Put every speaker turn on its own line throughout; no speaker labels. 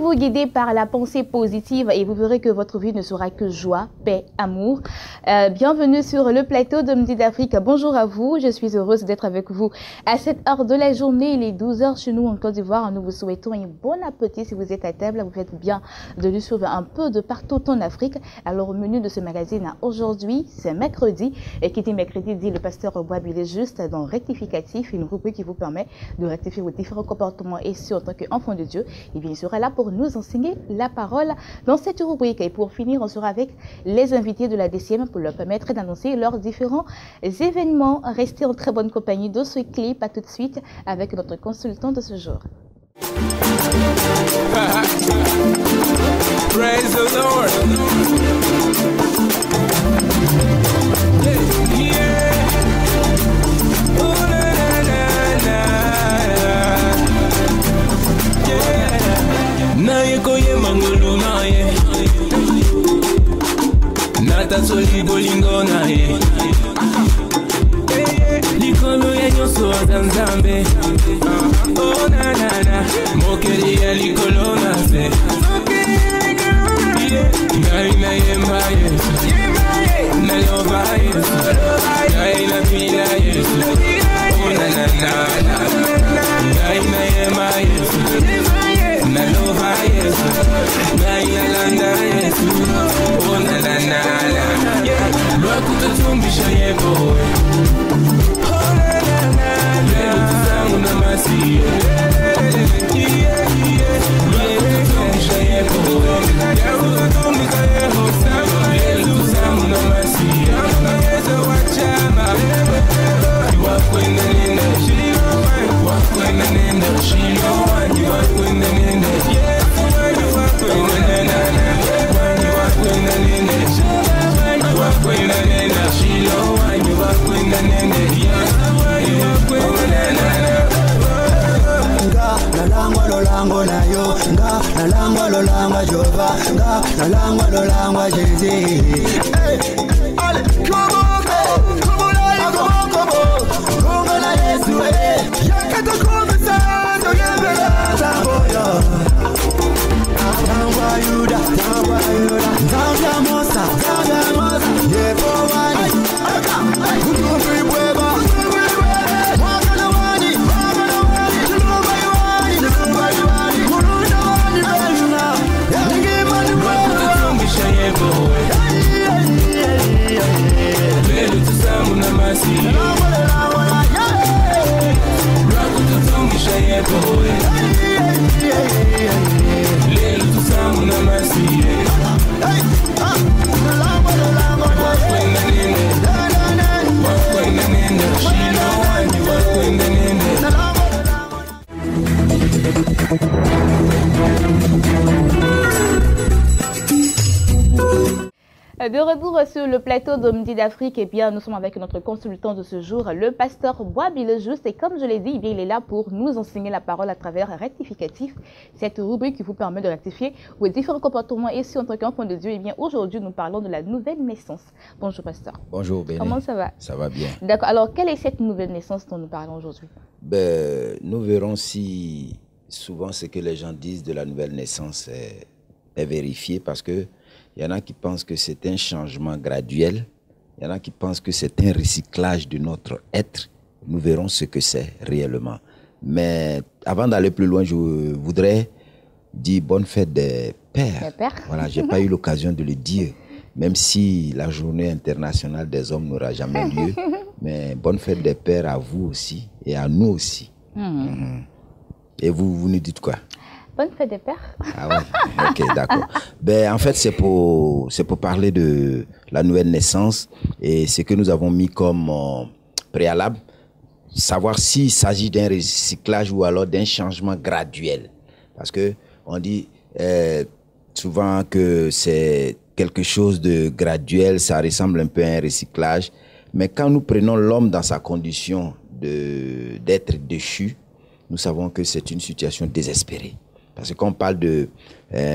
Laissez-vous guider par la pensée positive et vous verrez que votre vie ne sera que joie, paix, amour. Bienvenue sur le plateau de Midi d'Afrique. Bonjour à vous, je suis heureuse d'être avec vous à cette heure de la journée. Il est 12 h chez nous en Côte d'Ivoire. Nous vous souhaitons un bon appétit si vous êtes à table. Vous faites bien de nous suivre un peu de partout en Afrique. Alors au menu de ce magazine aujourd'hui, c'est mercredi. Et qui dit mercredi dit le pasteur Boabilé juste dans Rectificatif, une rubrique qui vous permet de rectifier vos différents comportements et si en tant qu'enfant de Dieu, et bien, il sera là pour nous enseigner la parole dans cette rubrique. Et pour finir, on sera avec les invités de la DCM pour leur permettre d'annoncer leurs différents événements. Restez en très bonne compagnie de ce clip. À tout de suite avec notre consultant de ce jour.
Praise the Lord. Yeah. Oh, na, na, na, na. Yeah. Na ye koye mangolo na ye. Na tatsoli bolingo na ye. Likolo ya nyoso azanzambe. Oh na na na. Mokeri ya likolo na se. Na yemba yesu. Na lova yesu. Na pila yesu. Oh na na na. Na yemba yesu. Na lova yesu. Na landa yesu. Oh na na na. Lwakututumbisha yebo. Oh na na na. Lelo tuzangu na masi. Lwakututumbisha yebo. Yakututumbika yebo. Lelo tuzangu na masi. Yezo wachama. Wakwenda nenda. Wakwenda nenda. Shilo wani wakwenda nenda. Wakwenda nenda. Wakwenda nenda. Wakwenda nenda. Shilo wani wakwenda nenda. Wakwenda nenda.
Nga nalangwa lolangwa na yo. Nga nalangwa lolangwa Jehova. Nga nalangwa lolangwa Jésus. Hey, allez, come on, come on, come on, come on, Yesu, eh. Yakata komisando yebela taboyo. Tangwa Yuda, tangwa Mosa, yebo wani. Kutubi bweba.
Lelo tuzangu na masi. Rakututumbisha yebo. Lelo tuzangu na masi. Wakwenda nene. Wakwenda nene. Shilo wani wakwenda nene.
De retour sur le plateau de Midi d'Afrique, et bien nous sommes avec notre consultant de ce jour, le pasteur Boabilé juste. Et comme je l'ai dit, il est là pour nous enseigner la parole à travers Rectificatif, cette rubrique qui vous permet de rectifier vos différents comportements. Et si en tant qu'enfant de Dieu, et bien aujourd'hui nous parlons de la nouvelle naissance. Bonjour pasteur.
Bonjour Béné.
Comment ça va?
Ça va bien.
D'accord. Alors quelle est cette nouvelle naissance dont nous parlons aujourd'hui?
Nous verrons si souvent ce que les gens disent de la nouvelle naissance est vérifié, parce que il y en a qui pensent que c'est un changement graduel. Il y en a qui pensent que c'est un recyclage de notre être. Nous verrons ce que c'est réellement. Mais avant d'aller plus loin, je voudrais dire bonne fête des pères.
Des pères.
Voilà, je n'ai pas eu l'occasion de le dire, même si la journée internationale des hommes n'aura jamais lieu. Mais bonne fête des pères à vous aussi et à nous aussi. Et vous nous dites quoi?
Bonne fête des pères.
Ah ouais, ok, d'accord. En fait, c'est pour parler de la nouvelle naissance et ce que nous avons mis comme préalable, savoir s'il s'agit d'un recyclage ou alors d'un changement graduel. Parce que on dit souvent que c'est quelque chose de graduel, ça ressemble un peu à un recyclage. Mais quand nous prenons l'homme dans sa condition d'être déchu, nous savons que c'est une situation désespérée. Parce que quand on parle de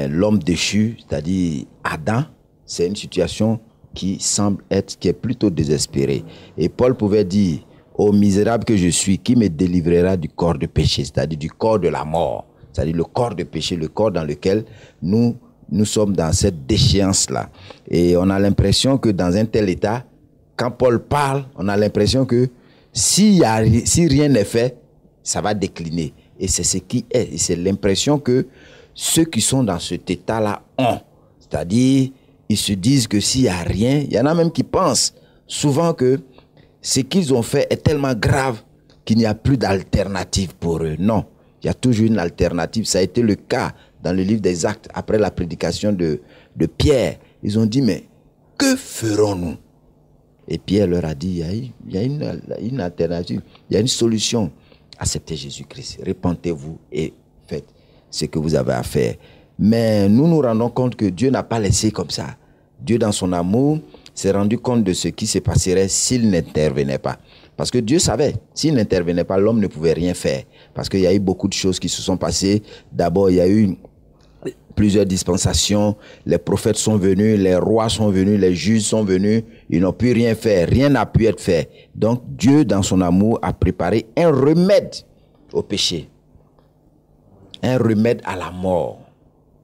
l'homme déchu, c'est-à-dire Adam, c'est une situation qui est plutôt désespérée. Et Paul pouvait dire, ô misérable que je suis, qui me délivrera du corps de péché, c'est-à-dire du corps de la mort. c'est-à-dire le corps de péché, le corps dans lequel nous sommes dans cette déchéance-là. Et on a l'impression que dans un tel état, quand Paul parle, on a l'impression que si rien n'est fait, ça va décliner. Et c'est ce qui est. Et c'est l'impression que ceux qui sont dans cet état-là ont. C'est-à-dire, ils se disent que s'il n'y a rien, il y en a même qui pensent souvent que ce qu'ils ont fait est tellement grave qu'il n'y a plus d'alternative pour eux. Non, il y a toujours une alternative. Ça a été le cas dans le livre des Actes, après la prédication de Pierre. Ils ont dit, mais que ferons-nous? Et Pierre leur a dit, il y a une alternative, il y a une solution. Acceptez Jésus-Christ, repentez-vous et faites ce que vous avez à faire. Mais nous nous rendons compte que Dieu n'a pas laissé comme ça. Dieu, dans son amour, s'est rendu compte de ce qui se passerait s'il n'intervenait pas. Parce que Dieu savait, s'il n'intervenait pas, l'homme ne pouvait rien faire. Parce qu'il y a eu beaucoup de choses qui se sont passées. D'abord, il y a eu plusieurs dispensations, les prophètes sont venus, les rois sont venus, les juges sont venus, ils n'ont pu rien faire, rien n'a pu être fait. Donc Dieu, dans son amour, a préparé un remède au péché, un remède à la mort.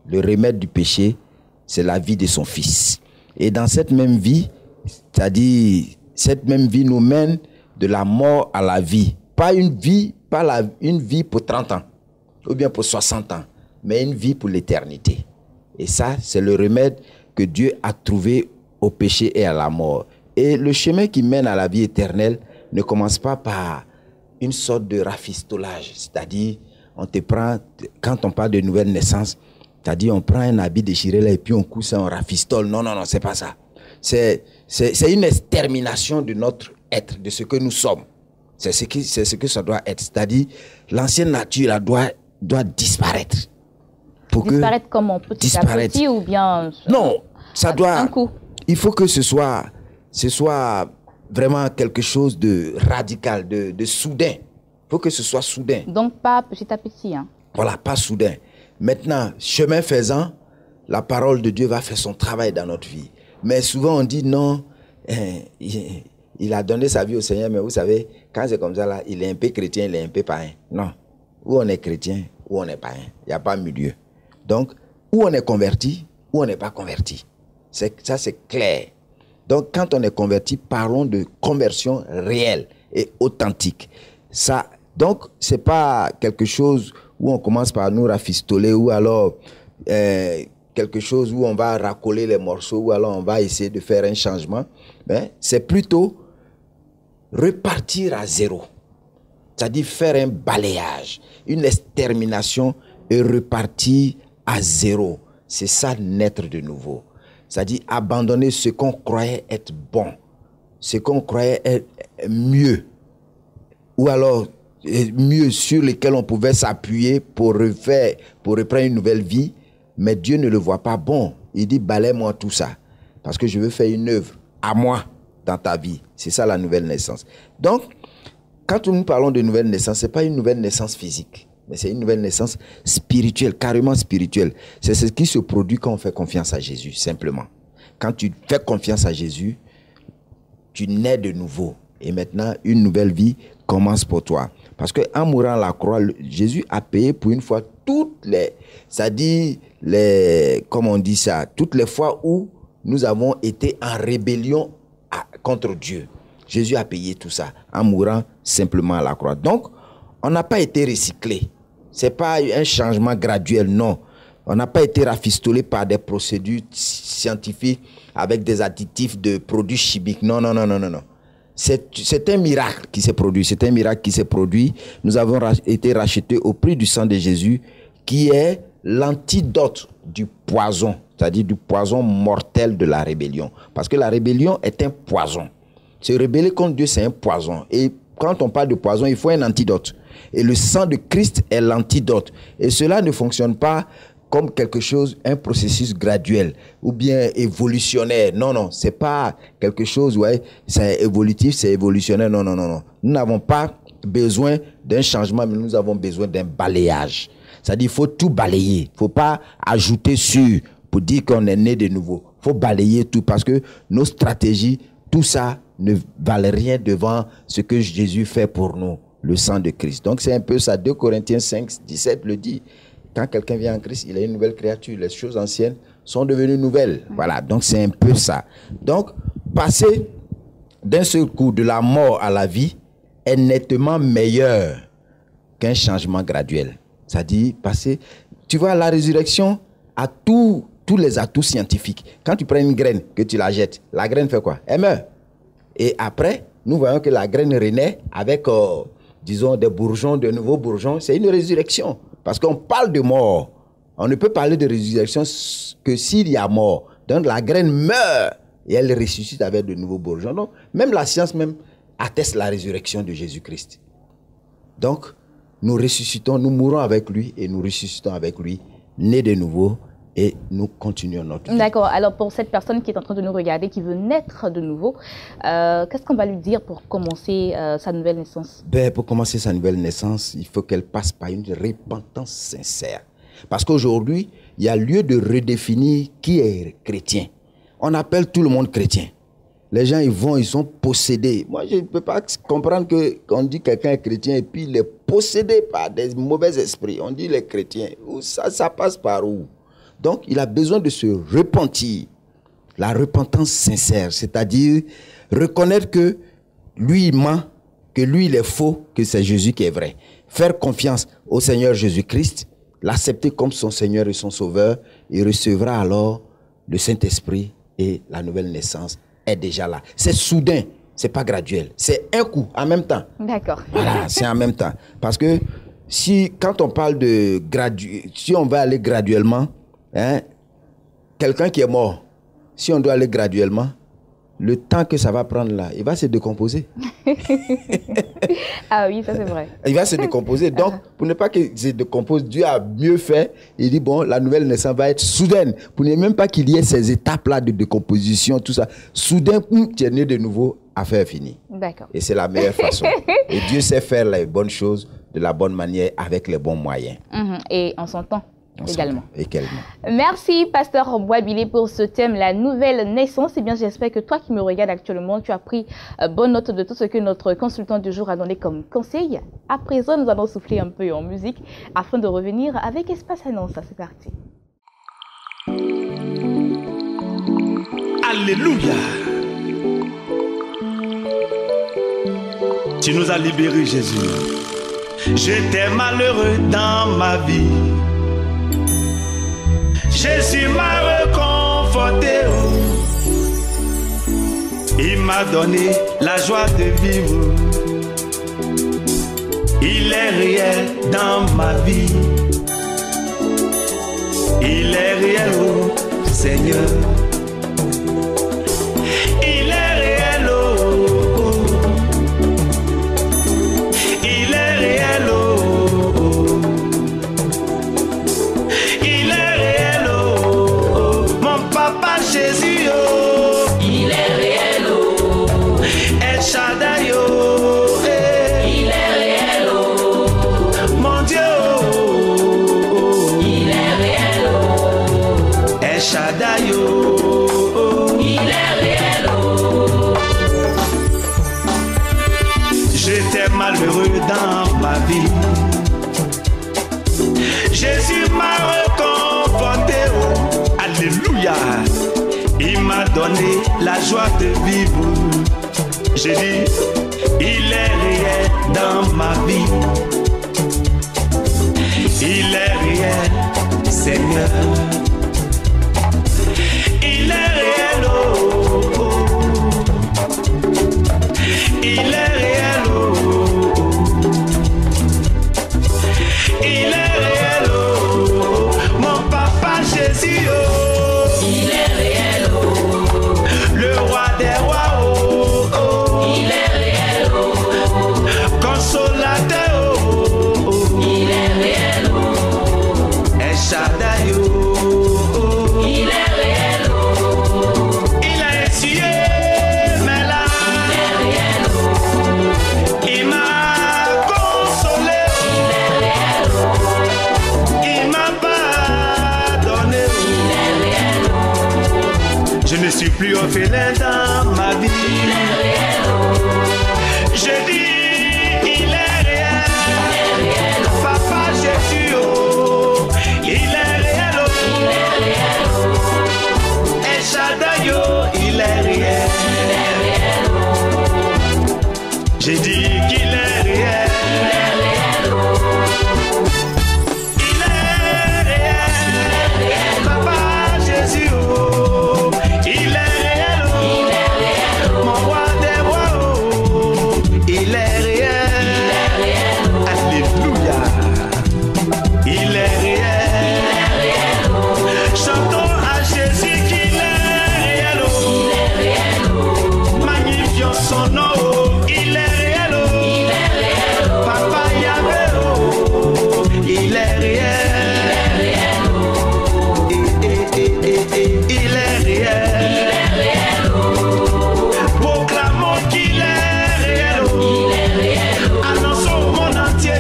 Le remède du péché, c'est la vie de son Fils. Et dans cette même vie, c'est-à-dire, cette même vie nous mène de la mort à la vie. Pas une vie pour 30 ans, ou bien pour 60 ans, mais une vie pour l'éternité. Et ça, c'est le remède que Dieu a trouvé au péché et à la mort. Et le chemin qui mène à la vie éternelle ne commence pas par une sorte de rafistolage. C'est-à-dire, on te prend, quand on parle de nouvelle naissance, c'est-à-dire on prend un habit déchiré là et puis on coud ça, on rafistole. Non, c'est pas ça. C'est une extermination de notre être, de ce que nous sommes. C'est ce que ça doit être. C'est-à-dire, l'ancienne nature là, doit disparaître.
Disparaître comment? Petit à petit ou bien...
Non, ça doit...
Un coup.
Il faut que ce soit vraiment quelque chose de radical, de soudain. Il faut que ce soit soudain.
Donc pas petit à petit. Hein.
Voilà, pas soudain. Maintenant, chemin faisant, la parole de Dieu va faire son travail dans notre vie. Mais souvent on dit non, il a donné sa vie au Seigneur, mais vous savez, quand c'est comme ça là, il est un peu chrétien, il est un peu païen. Non, ou on est chrétien, ou on est païen. Il n'y a pas milieu. Donc, ou on est converti, ou on n'est pas converti. Ça, c'est clair. Donc, quand on est converti, parlons de conversion réelle et authentique. Ça, donc, ce n'est pas quelque chose où on commence par nous rafistoler, ou alors quelque chose où on va racoler les morceaux, ou alors on va essayer de faire un changement. Mais c'est plutôt repartir à zéro. C'est-à-dire faire un balayage, une extermination et repartir à zéro. C'est ça, naître de nouveau. C'est-à-dire abandonner ce qu'on croyait être bon, ce qu'on croyait être mieux, ou alors mieux sur lesquels on pouvait s'appuyer pour reprendre une nouvelle vie, mais Dieu ne le voit pas bon. Il dit, balaie-moi tout ça, parce que je veux faire une œuvre à moi dans ta vie. C'est ça la nouvelle naissance. Donc, quand nous parlons de nouvelle naissance, ce n'est pas une nouvelle naissance physique, mais c'est une nouvelle naissance spirituelle, carrément spirituelle. C'est ce qui se produit quand on fait confiance à Jésus, simplement. Quand tu fais confiance à Jésus, tu nais de nouveau. Et maintenant, une nouvelle vie commence pour toi. Parce qu'en mourant à la croix, Jésus a payé pour une fois toutes les... C'est-à-dire, comment on dit ça? Toutes les fois où nous avons été en rébellion contre Dieu. Jésus a payé tout ça en mourant simplement à la croix. Donc, on n'a pas été recyclé. Ce n'est pas un changement graduel, non. On n'a pas été rafistolé par des procédures scientifiques avec des additifs de produits chimiques. Non. C'est un miracle qui s'est produit. C'est un miracle qui s'est produit. Nous avons été rachetés au prix du sang de Jésus, qui est l'antidote du poison, c'est-à-dire du poison mortel de la rébellion. Parce que la rébellion est un poison. Se rebeller contre Dieu, c'est un poison. Et quand on parle de poison, il faut un antidote. Et le sang de Christ est l'antidote. Et cela ne fonctionne pas comme quelque chose, un processus graduel ou bien évolutionnaire. Non, c'est pas quelque chose, ouais, c'est évolutif, c'est évolutionnaire. Non. Nous n'avons pas besoin d'un changement, mais nous avons besoin d'un balayage. C'est-à-dire, il faut tout balayer. Il ne faut pas ajouter sur pour dire qu'on est né de nouveau. Il faut balayer tout parce que nos stratégies, tout ça ne valent rien devant ce que Jésus fait pour nous, le sang de Christ. Donc, c'est un peu ça. 2 Corinthiens 5, 17 le dit. quand quelqu'un vient en Christ, il est une nouvelle créature. Les choses anciennes sont devenues nouvelles. Voilà, donc c'est un peu ça. Donc, passer d'un seul coup de la mort à la vie est nettement meilleur qu'un changement graduel. C'est-à-dire passer... Tu vois, la résurrection a tous les atouts scientifiques. Quand tu prends une graine, que tu la jettes, la graine fait quoi? Elle meurt. Et après, nous voyons que la graine renaît avec, disons, des bourgeons, de nouveaux bourgeons. C'est une résurrection. Parce qu'on parle de mort. On ne peut parler de résurrection que s'il y a mort. Donc la graine meurt et elle ressuscite avec de nouveaux bourgeons. Donc, même la science même atteste la résurrection de Jésus-Christ. Donc, nous ressuscitons, nous mourons avec lui et nous ressuscitons avec lui, nés de nouveau, et nous continuons notre vie.
D'accord. Alors, pour cette personne qui est en train de nous regarder, qui veut naître de nouveau, qu'est-ce qu'on va lui dire pour commencer sa nouvelle naissance?
Pour commencer sa nouvelle naissance, il faut qu'elle passe par une repentance sincère. Parce qu'aujourd'hui, il y a lieu de redéfinir qui est chrétien. On appelle tout le monde chrétien. Les gens, ils sont possédés. Moi, je ne peux pas comprendre qu'on dit quelqu'un est chrétien et puis il est possédé par des mauvais esprits. On dit les chrétiens. Ça passe par où? Donc, il a besoin de se repentir. La repentance sincère, c'est-à-dire reconnaître que lui, il ment, que lui, il est faux, que c'est Jésus qui est vrai. Faire confiance au Seigneur Jésus-Christ, l'accepter comme son Seigneur et son Sauveur, il recevra alors le Saint-Esprit et la nouvelle naissance est déjà là. C'est soudain, c'est pas graduel. C'est un coup, en même temps.
D'accord.
Voilà, c'est en même temps. Parce que quand on parle de si on va aller graduellement, hein, quelqu'un qui est mort, si on doit aller graduellement, le temps que ça va prendre là, il va se décomposer.
Ah oui, ça c'est vrai.
Il va se décomposer. Donc, pour ne pas qu'il se décompose, Dieu a mieux fait. Il dit, bon, la nouvelle naissance va être soudaine. Pour ne même pas qu'il y ait ces étapes-là de décomposition, tout ça. Soudain, tu es né de nouveau, affaire finie.
D'accord.
Et c'est la meilleure façon. Et Dieu sait faire les bonnes choses de la bonne manière, avec les bons moyens.
Et en son temps. Également.
Merci,
Pasteur Boisbilé, pour ce thème, la nouvelle naissance. Eh bien, j'espère que toi qui me regardes actuellement, tu as pris bonne note de tout ce que notre consultant du jour a donné comme conseil. À présent, nous allons souffler un peu en musique afin de revenir avec Espace Annonce. C'est parti.
Alléluia. Tu nous as libérés, Jésus. J'étais malheureux dans ma vie. Jésus m'a reconforté, il m'a donné la joie de vivre. Il est réel dans ma vie. Il est réel, oh Seigneur. Il est réel, oh. Il est réel, oh. Il est réel, oh. Mon papa Jésus, oh. Il est réel, oh. El Shaddai, oh. Il est réel, oh. Mon Dieu, oh. Il est réel, oh. El Shaddai, oh. Il est réel, oh. J'étais malheureux dans ma vie. Jésus m'a reconforté, oh. Alléluia. Il m'a donné la joie de vivre. J'ai dit, il est réel dans ma vie. Il est réel, Seigneur. Il est réel, oh. Il est réel, oh. Il est réel, oh. Mon papa Jésus, oh. Il est réel, oh. Le roi des rois, oh. Il est réel, oh. Consolateur, oh. Il est réel, oh. El Shaddai, oh. Il est réel, oh. Il a essuyé mes larmes. Il est réel, oh. Il m'a consolé. Il est réel, oh. Il m'a pardonné. Il est réel, oh. Je ne suis plus orphelin dans ma vie. Il est réel, oh. Je dis, il est réel. Il est réel, oh. Papa Jésus, oh.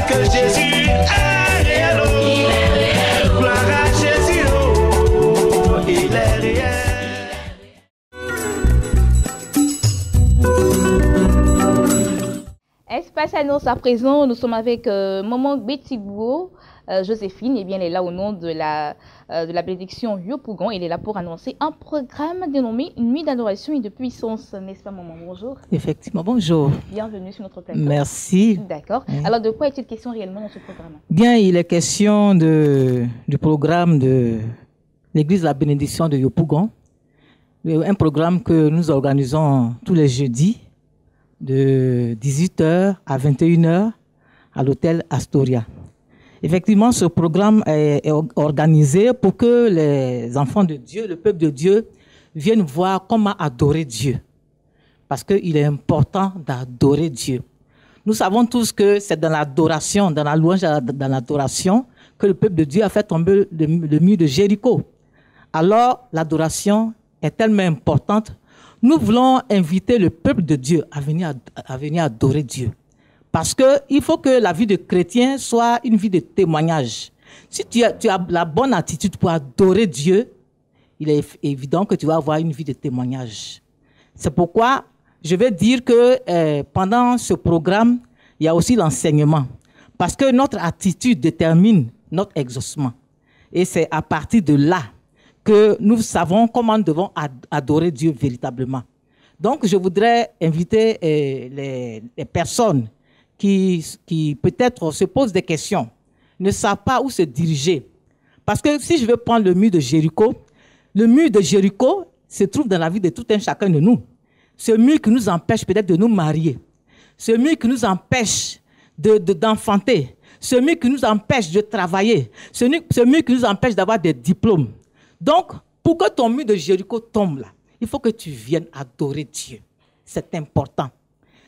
que Jésus est réel. Il est réel. Gloire à Jésus, oh, il est réel.
Espace annonce à présent, nous sommes avec Maman Gbetsigbo, Joséphine, et bien elle est là au nom de la bénédiction Yopougon. Elle est là pour annoncer un programme dénommé Nuit d'adoration et de puissance, n'est-ce pas maman? Bonjour.
Effectivement, bonjour.
Bienvenue sur notre plateau.
Merci.
D'accord. Alors de quoi est-il question réellement dans ce programme?
Bien, il est question du programme de l'Église de la bénédiction de Yopougon, un programme que nous organisons tous les jeudis de 18h à 21h à l'hôtel Astoria. Effectivement, ce programme est organisé pour que les enfants de Dieu, le peuple de Dieu, viennent voir comment adorer Dieu. Parce qu'il est important d'adorer Dieu. Nous savons tous que c'est dans l'adoration, dans la louange, dans l'adoration, que le peuple de Dieu a fait tomber le mur de Jéricho. Alors, l'adoration est tellement importante. Nous voulons inviter le peuple de Dieu à venir adorer Dieu. Parce qu'il faut que la vie de chrétien soit une vie de témoignage. Si tu as la bonne attitude pour adorer Dieu, il est évident que tu vas avoir une vie de témoignage. C'est pourquoi je vais dire que pendant ce programme, il y a aussi l'enseignement. Parce que notre attitude détermine notre exaucement. Et c'est à partir de là que nous savons comment nous devons adorer Dieu véritablement. Donc, je voudrais inviter les personnes qui peut-être se posent des questions, ne savent pas où se diriger. Parce que si je veux prendre le mur de Jéricho se trouve dans la vie de tout un chacun de nous. Ce mur qui nous empêche peut-être de nous marier, ce mur qui nous empêche d'enfanter, ce mur qui nous empêche de travailler, ce mur qui nous empêche d'avoir des diplômes. Donc, pour que ton mur de Jéricho tombe là, il faut que tu viennes adorer Dieu. C'est important.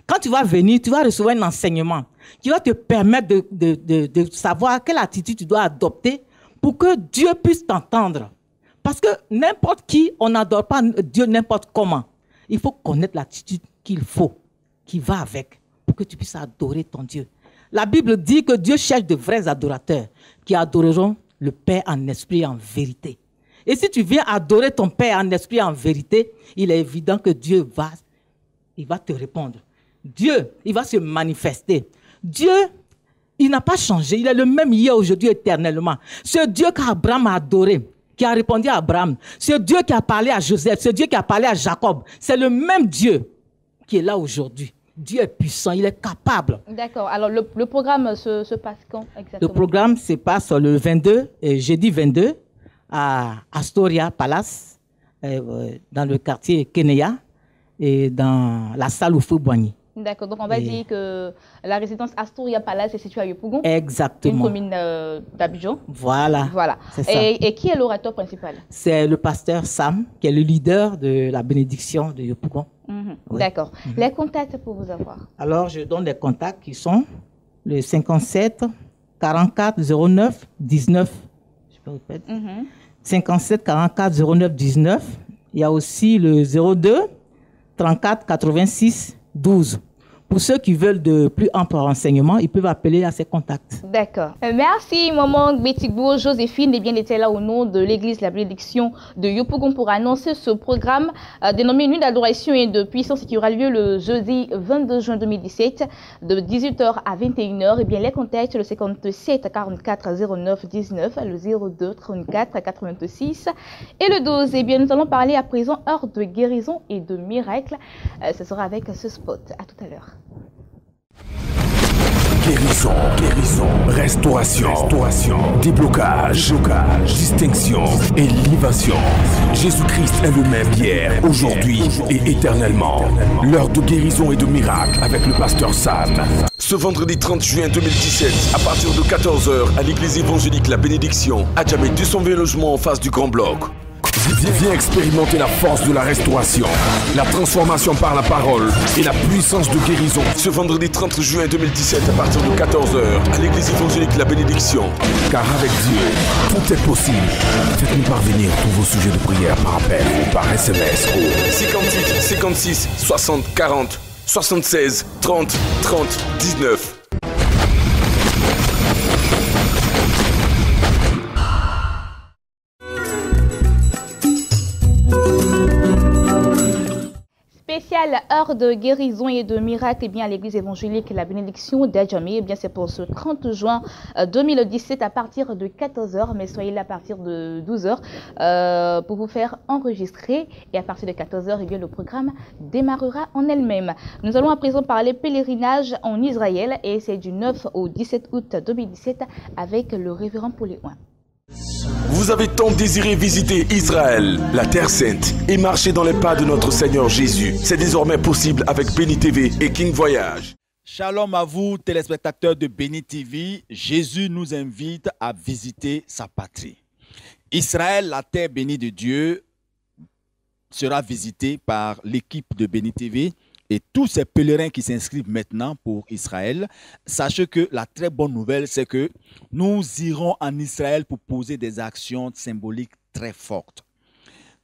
Quand tu vas venir, tu vas recevoir un enseignement qui va te permettre de savoir quelle attitude tu dois adopter pour que Dieu puisse t'entendre. Parce que n'importe qui, on n'adore pas Dieu n'importe comment. Il faut connaître l'attitude qu'il faut, qui va avec, pour que tu puisses adorer ton Dieu. La Bible dit que Dieu cherche de vrais adorateurs qui adoreront le Père en esprit et en vérité. Et si tu viens adorer ton Père en esprit et en vérité, il est évident que Dieu va te répondre. Dieu, il va se manifester. Dieu, il n'a pas changé. Il est le même hier, aujourd'hui, éternellement. Ce Dieu qu'Abraham a adoré, qui a répondu à Abraham, ce Dieu qui a parlé à Joseph, ce Dieu qui a parlé à Jacob, c'est le même Dieu qui est là aujourd'hui. Dieu est puissant, il est capable.
D'accord. Alors, le programme se passe quand exactement?
Le programme se passe le 22, jeudi 22, à Astoria Palace, dans le quartier Kenya, et dans la salle Oufou-Boigny.
D'accord, donc on va dire que la résidence Astoria Palace est située à Yopougon.
Exactement.
Une commune d'Abidjan.
Voilà.
C'est ça. Et qui est l'orateur principal? C'est
le pasteur Sam, qui est le leader de la bénédiction de Yopougon.
Oui. D'accord. Les contacts pour vous avoir? Alors,
je donne les contacts qui sont le 57 44 09 19. Je peux répéter. 57 44 09 19. Il y a aussi le 02 34 86 12. Pour ceux qui veulent de plus amples renseignements, ils peuvent appeler à ces contacts.
D'accord. Merci, maman Gbetsigbo, Joséphine. Et bien, elle était là au nom de l'Église de la bénédiction de Yopougon pour annoncer ce programme dénommé Nuit d'adoration et de puissance qui aura lieu le jeudi 22 juin 2017 de 18h à 21h. Et bien, les contacts, le 57 44 09 19, le 02 34 86 et le 12. Et bien, nous allons parler à présent heure de guérison et de miracle. Ce sera avec ce spot. À tout à l'heure.
Guérison, restauration, déblocage, distinction et libération. Jésus-Christ est le même hier, aujourd'hui et éternellement. L'heure de guérison et de miracle avec le pasteur Sam. Ce vendredi 30 juin 2017, à partir de 14h, à l'église évangélique La Bénédiction, à Djamé 220 logements en face du Grand Bloc. Viens expérimenter la force de la restauration, la transformation par la parole et la puissance de guérison. Ce vendredi 30 juin 2017 à partir de 14h à l'église évangélique La Bénédiction. Car avec Dieu, tout est possible. Faites-nous parvenir tous vos sujets de prière par appel ou par SMS au 58 56 60 40 76 30 30 19.
spéciale heure de guérison et de miracle, eh bien, à l'église évangélique La Bénédiction d'Adjamé, eh bien, c'est pour ce 30 juin 2017 à partir de 14h, mais soyez là à partir de 12h pour vous faire enregistrer. Et à partir de 14h, eh bien, le programme démarrera en elle-même. Nous allons à présent parler pèlerinage en Israël et c'est du 9 au 17 août 2017 avec le révérend Pauléoin.
Vous avez tant désiré visiter Israël, la Terre Sainte, et marcher dans les pas de notre Seigneur Jésus. C'est désormais possible avec Béni TV et King Voyage.
Shalom à vous, téléspectateurs de Béni TV. Jésus nous invite à visiter sa patrie. Israël, la terre bénie de Dieu, sera visitée par l'équipe de Béni TV. Et tous ces pèlerins qui s'inscrivent maintenant pour Israël, sachez que la très bonne nouvelle, c'est que nous irons en Israël pour poser des actions symboliques très fortes.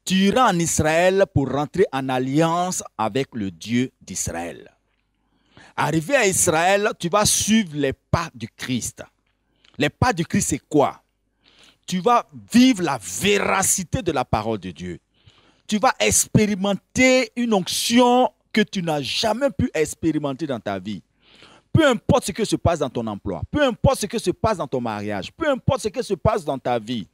Tu iras en Israël pour rentrer en alliance avec le Dieu d'Israël. Arrivé à Israël, tu vas suivre les pas du Christ. Les pas du Christ, c'est quoi? Tu vas vivre la véracité de la parole de Dieu. Tu vas expérimenter une onction que tu n'as jamais pu expérimenter dans ta vie. Peu importe ce que se passe dans ton emploi, peu importe ce que se passe dans ton mariage, peu importe ce que se passe dans ta vie,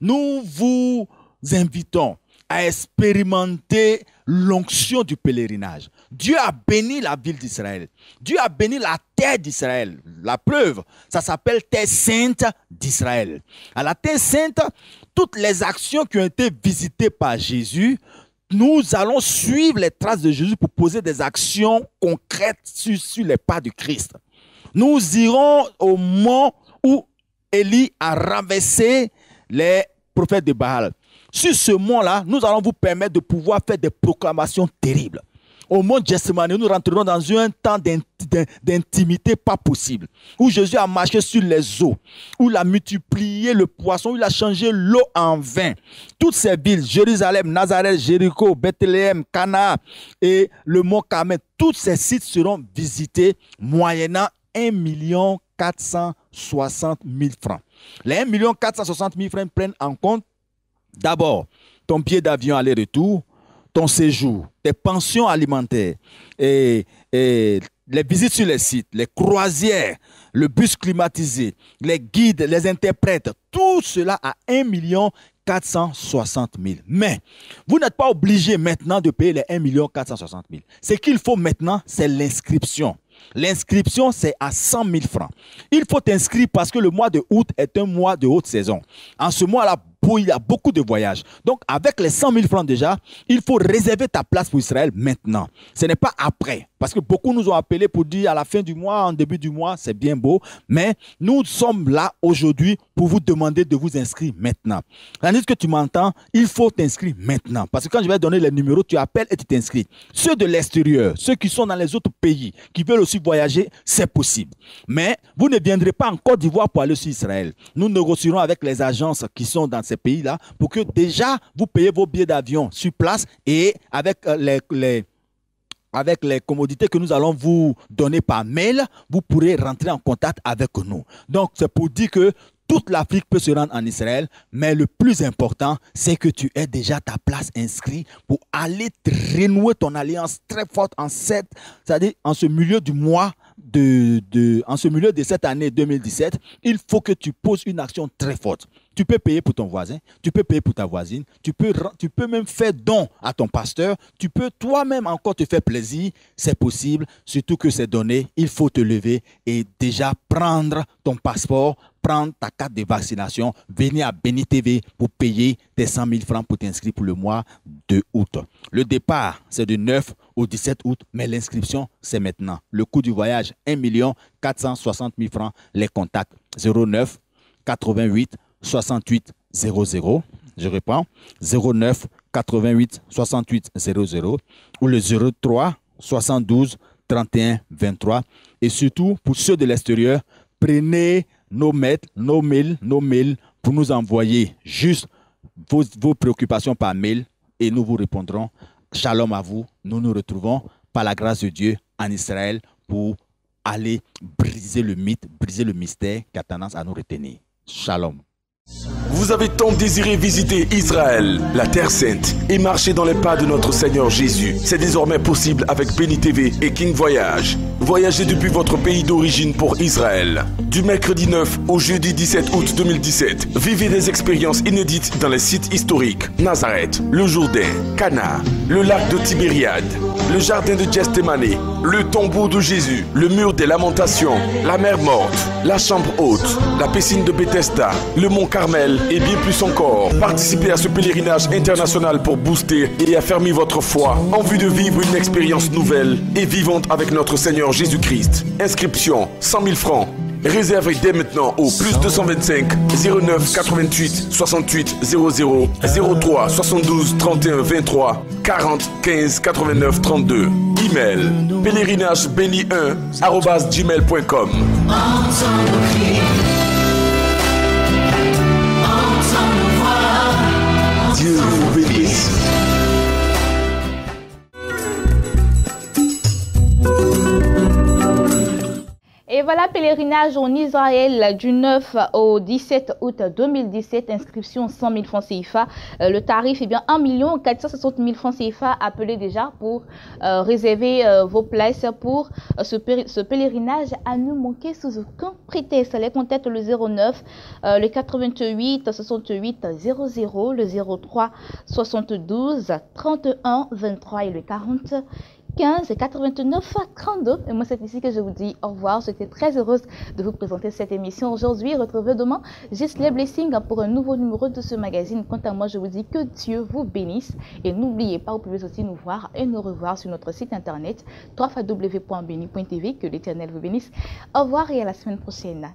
nous vous invitons à expérimenter l'onction du pèlerinage. Dieu a béni la ville d'Israël. Dieu a béni la terre d'Israël. La preuve, ça s'appelle Terre Sainte d'Israël. À la Terre Sainte, toutes les actions qui ont été visitées par Jésus, nous allons suivre les traces de Jésus pour poser des actions concrètes sur les pas du Christ. Nous irons au mont où Élie a renversé les prophètes de Baal. Sur ce mont-là, nous allons vous permettre de pouvoir faire des proclamations terribles. Au mont Gethsemane, nous rentrerons dans un temps d'intimité pas possible, où Jésus a marché sur les eaux, où il a multiplié le poisson, où il a changé l'eau en vin. Toutes ces villes, Jérusalem, Nazareth, Jéricho, Bethléem, Cana et le mont Carmel, tous ces sites seront visités moyennant 1 460 000 francs. Les 1 460 000 francs prennent en compte d'abord ton billet d'avion aller-retour, ton séjour, tes pensions alimentaires, et les visites sur les sites, les croisières, le bus climatisé, les guides, les interprètes, tout cela à 1 460 000. Mais vous n'êtes pas obligé maintenant de payer les 1 460 000. Ce qu'il faut maintenant, c'est l'inscription. L'inscription, c'est à 100 000 francs. Il faut t'inscrire parce que le mois de août est un mois de haute saison. En ce mois-là, il y a beaucoup de voyages. Donc, avec les 100 000 francs déjà, il faut réserver ta place pour Israël maintenant. Ce n'est pas après. Parce que beaucoup nous ont appelés pour dire à la fin du mois, en début du mois, c'est bien beau. Mais nous sommes là aujourd'hui pour vous demander de vous inscrire maintenant. Tandis que tu m'entends, il faut t'inscrire maintenant. Parce que quand je vais donner les numéros, tu appelles et tu t'inscris. Ceux de l'extérieur, ceux qui sont dans les autres pays, qui veulent aussi voyager, c'est possible. Mais vous ne viendrez pas en Côte d'Ivoire pour aller sur Israël. Nous négocierons avec les agences qui sont dans ces pays-là pour que déjà vous payez vos billets d'avion sur place et avec les commodités que nous allons vous donner par mail, vous pourrez rentrer en contact avec nous. Donc, c'est pour dire que toute l'Afrique peut se rendre en Israël, mais le plus important, c'est que tu aies déjà ta place inscrite pour aller renouer ton alliance très forte c'est-à-dire en ce milieu du mois en ce milieu de cette année 2017, il faut que tu poses une action très forte. Tu peux payer pour ton voisin, tu peux payer pour ta voisine, tu peux même faire don à ton pasteur, tu peux toi-même encore te faire plaisir, c'est possible, surtout que c'est donné, il faut te lever et déjà prendre ton passeport, prendre ta carte de vaccination, venir à Béni TV pour payer tes 100 000 francs pour t'inscrire pour le mois de août. Le départ, c'est du 9 au 17 août, mais l'inscription, c'est maintenant. Le coût du voyage, 1 460 000 francs. Les contacts, 09 88 68 00. Je reprends, 09 88 68 00 ou le 03 72 31 23. Et surtout, pour ceux de l'extérieur, prenez nos mails pour nous envoyer juste vos préoccupations par mail et nous vous répondrons. Shalom à vous. Nous nous retrouvons par la grâce de Dieu en Israël pour aller briser le mythe, briser le mystère qui a tendance à nous retenir. Shalom.
Vous Vous avez tant désiré visiter Israël, la Terre Sainte, et marcher dans les pas de notre Seigneur Jésus. C'est désormais possible avec Béni TV et King Voyage. Voyagez depuis votre pays d'origine pour Israël. Du mercredi 9 au jeudi 17 août 2017, vivez des expériences inédites dans les sites historiques. Nazareth, le Jourdain, Cana, le lac de Tibériade, le jardin de Gethsémani, le tombeau de Jésus, le mur des lamentations, la mer morte, la chambre haute, la piscine de Bethesda, le mont Carmel et bien plus encore. Participez à ce pèlerinage international pour booster et affermir votre foi en vue de vivre une expérience nouvelle et vivante avec notre Seigneur Jésus-Christ. Inscription 100 000 francs. Réservez dès maintenant au plus 225 09 88 68 00 03 72 31 23 40 15 89 32. Email pèlerinage-béni1@gmail.com. Dieu vous bénisse.
Et voilà, pèlerinage en Israël du 9 au 17 août 2017, inscription 100 000 francs CFA. Le tarif est bien 1 460 000 francs CFA. Appelez déjà pour réserver vos places pour ce pèlerinage à ne manquer sous aucun prétexte. Les contacts le 09, le 88 68 00, le 03 72 31 23 et le 40 15 89 32. Et moi, c'est ici que je vous dis au revoir. J'étais très heureuse de vous présenter cette émission aujourd'hui. Retrouvez demain Gisèle Blessing pour un nouveau numéro de ce magazine. Quant à moi, je vous dis que Dieu vous bénisse. Et n'oubliez pas, vous pouvez aussi nous voir et nous revoir sur notre site internet www.beni.tv. Que l'Éternel vous bénisse. Au revoir et à la semaine prochaine.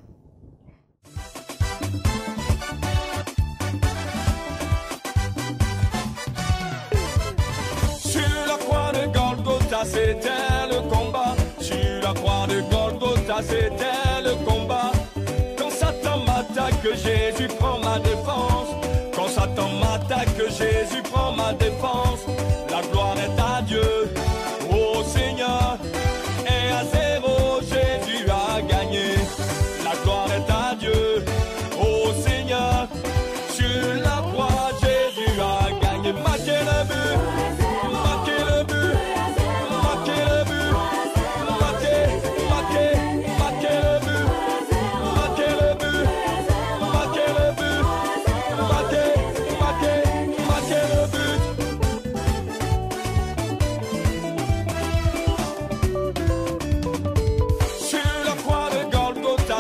C'était le combat, sur la croix de Golgotha, c'était le combat. Quand Satan m'attaque, Jésus prend ma défense. Quand Satan m'attaque, Jésus prend ma défense. La gloire est à Dieu, ô Seigneur, et à zéro, Jésus a gagné. La gloire est à Dieu, ô Seigneur, sur la croix, Jésus a gagné. Marquez le but, marquez le but.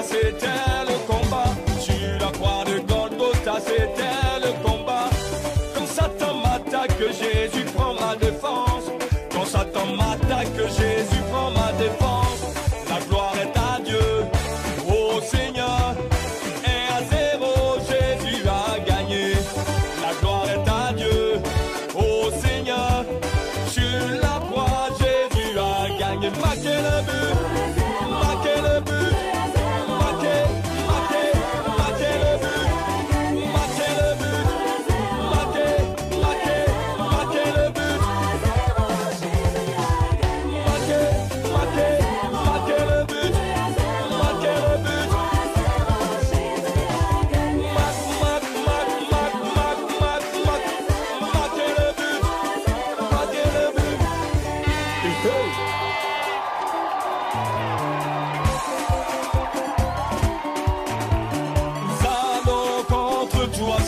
C'était le combat, sur la croix de Golgotha, c'était le combat. Quand Satan m'attaque, Jésus prend ma défense. Quand Satan m'attaque, Jésus prend ma défense. La gloire est à Dieu, ô Seigneur, et à zéro, Jésus a gagné. La gloire est à Dieu, ô Seigneur, sur la croix, Jésus a gagné. Marquez le but, marquez le but.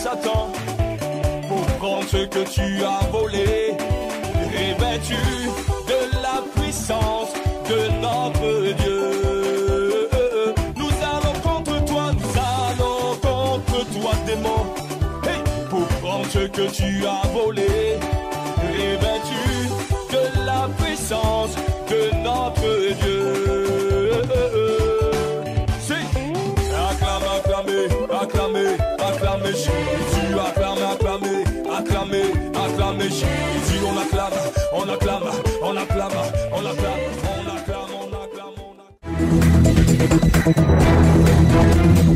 Satan, pour prendre ce que tu as volé, revêtu de la puissance de notre Dieu. Nous allons contre toi, démon, hey, pour prendre ce que tu as volé, revêtu de la puissance de notre Dieu. Acclamez, acclamez, acclamez Jésus, acclamez, acclamez, acclamez, acclamez Jésus, on acclame, on acclame, on acclame, on acclame, on acclame, on acclame, on acclame.